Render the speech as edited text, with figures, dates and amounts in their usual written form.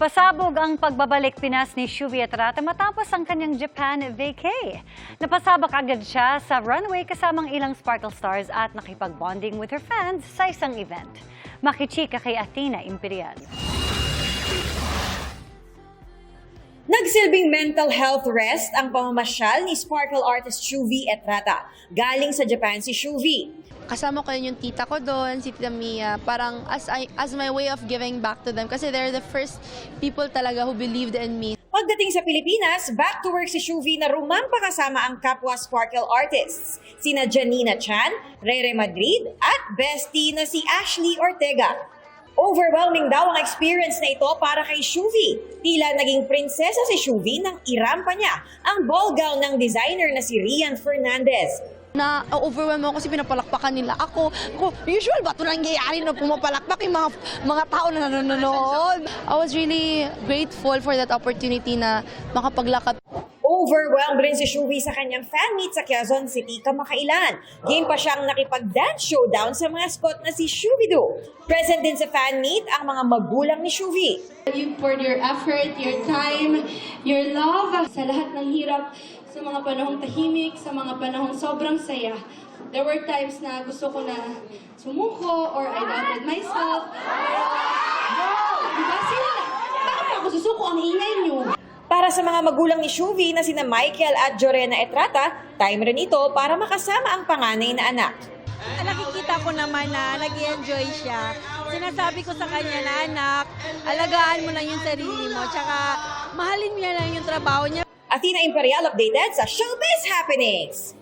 Pasabog ang pagbabalik Pinas ni Shuvi Etrata matapos ang kanyang Japan vacay. Napasabak agad siya sa runway kasamang ilang Sparkle Stars at nakipag-bonding with her fans sa isang event. Makichika kay Athena Imperial. Nagsilbing mental health rest ang pamamasyal ni Sparkle artist Shuvi Etrata. Galing sa Japan si Shuvi. Kasama ko yung tita ko doon, si Tita Mia, parang as my way of giving back to them kasi they're the first people talaga who believed in me. Pagdating sa Pilipinas, back to work si Shuvi na rumampa kasama ang kapwa Sparkle artists, sina Janina Chan, Rere Madrid at bestie na si Ashley Ortega. Overwhelming daw ang experience na ito para kay Shuvi. Tila naging prinsesa si Shuvi nang irampa niya ang ball gown ng designer na si Rian Fernandez. Na-overwhelm ako kasi pinapalakpakan nila ako. Usual ba ito nangyayari na pumapalakpak yung mga tao na nanonood? I was really grateful for that opportunity na makapaglakad. Overwhelmed rin si Shuvi sa kanyang fan meet sa Quezon City kamakailan. Game pa siyang nakipag-dance showdown sa mga spot na si Shuvido. Present din sa fan meet ang mga magulang ni Shuvi. You poured your effort, your time, your love sa lahat ng hirap, sa mga panahong tahimik, sa mga panahong sobrang saya. There were times na gusto ko na sumuko or I doubted myself. Diba sila? Bakit ako susuko? Ang ingay niyo. Para sa mga magulang ni Shuvi na sina Michael at Jorena Etrata, time rin ito para makasama ang panganay na anak. Nakikita ko naman na nag-enjoy siya. Sinasabi ko sa kanya na, anak, alagaan mo lang yung sarili mo, tsaka mahalin mo lang yung trabaho niya. Athena Imperial updated sa Showbiz Happenings.